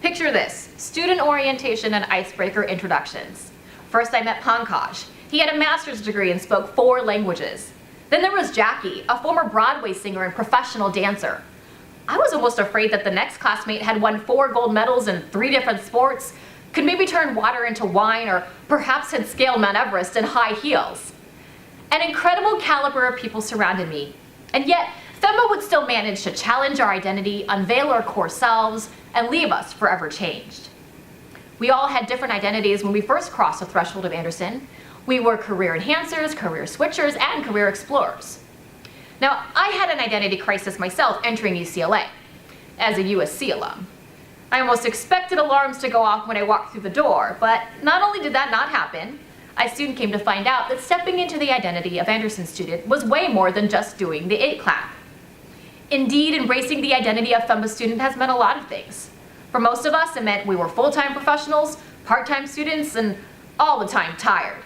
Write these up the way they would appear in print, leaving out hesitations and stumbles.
Picture this, student orientation and icebreaker introductions. First I met Pankaj. He had a master's degree and spoke 4 languages. Then there was Jackie, a former Broadway singer and professional dancer. I was almost afraid that the next classmate had won 4 gold medals in 3 different sports, could maybe turn water into wine, or perhaps had scaled Mount Everest in high heels. An incredible caliber of people surrounded me, and yet FEMBA would still manage to challenge our identity, unveil our core selves, and leave us forever changed. We all had different identities when we first crossed the threshold of Anderson. We were career enhancers, career switchers, and career explorers. Now, I had an identity crisis myself entering UCLA as a USC alum. I almost expected alarms to go off when I walked through the door, but not only did that not happen, I soon came to find out that stepping into the identity of Anderson student was way more than just doing the 8 clap. Indeed, embracing the identity of FEMBA student has meant a lot of things. For most of us, it meant we were full-time professionals, part-time students, and all the time tired.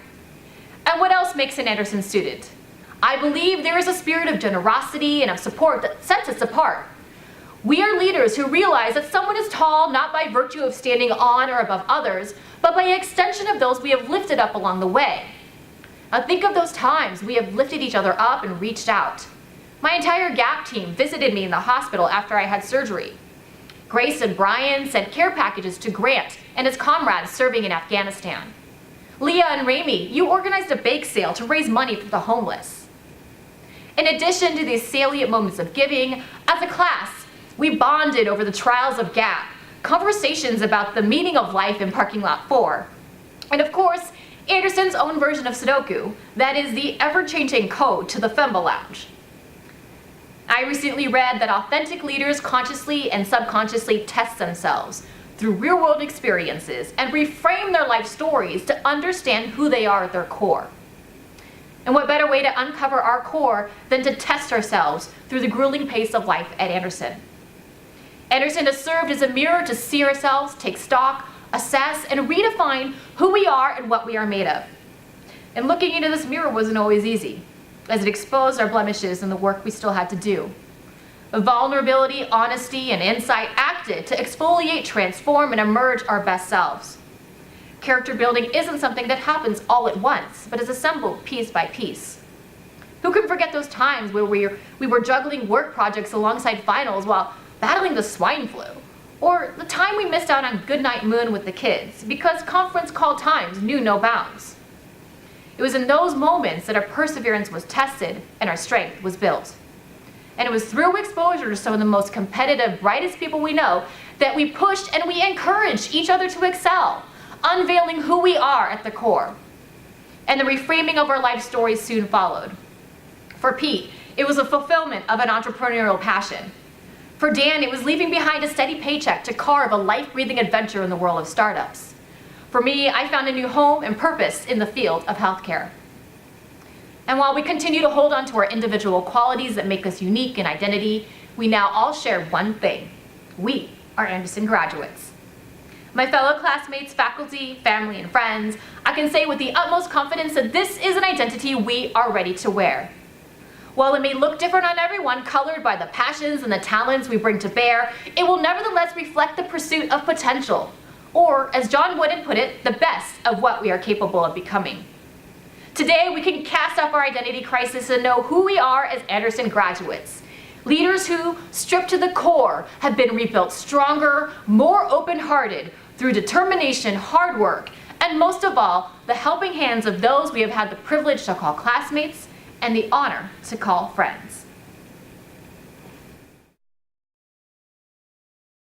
And what else makes an Anderson student? I believe there is a spirit of generosity and of support that sets us apart. We are leaders who realize that someone is tall not by virtue of standing on or above others, but by extension of those we have lifted up along the way. Now think of those times we have lifted each other up and reached out. My entire GAP team visited me in the hospital after I had surgery. Grace and Brian sent care packages to Grant and his comrades serving in Afghanistan. Leah and Rami, you organized a bake sale to raise money for the homeless. In addition to these salient moments of giving, as a class, we bonded over the trials of GAP, conversations about the meaning of life in Parking Lot 4, and of course, Anderson's own version of Sudoku, that is the ever-changing code to the FEMBA Lounge. I recently read that authentic leaders consciously and subconsciously test themselves through real-world experiences and reframe their life stories to understand who they are at their core. And what better way to uncover our core than to test ourselves through the grueling pace of life at Anderson. Anderson has served as a mirror to see ourselves, take stock, assess, and redefine who we are and what we are made of. And looking into this mirror wasn't always easy, as it exposed our blemishes and the work we still had to do. Vulnerability, honesty, and insight acted to exfoliate, transform, and emerge our best selves. Character building isn't something that happens all at once, but is assembled piece by piece. Who can forget those times where we were juggling work projects alongside finals while battling the swine flu? Or the time we missed out on Goodnight Moon with the kids because conference call times knew no bounds. It was in those moments that our perseverance was tested and our strength was built. And it was through exposure to some of the most competitive, brightest people we know that we pushed and we encouraged each other to excel, unveiling who we are at the core. And the reframing of our life stories soon followed. For Pete, it was a fulfillment of an entrepreneurial passion. For Dan, it was leaving behind a steady paycheck to carve a life-breathing adventure in the world of startups. For me, I found a new home and purpose in the field of healthcare. And while we continue to hold on to our individual qualities that make us unique in identity, we now all share one thing. We are Anderson graduates. My fellow classmates, faculty, family, and friends, I can say with the utmost confidence that this is an identity we are ready to wear. While it may look different on everyone, colored by the passions and the talents we bring to bear, it will nevertheless reflect the pursuit of potential, or, as John Wooden put it, the best of what we are capable of becoming. Today, we can cast off our identity crisis and know who we are as Anderson graduates. Leaders who, stripped to the core, have been rebuilt stronger, more open-hearted, through determination, hard work, and most of all, the helping hands of those we have had the privilege to call classmates and the honor to call friends.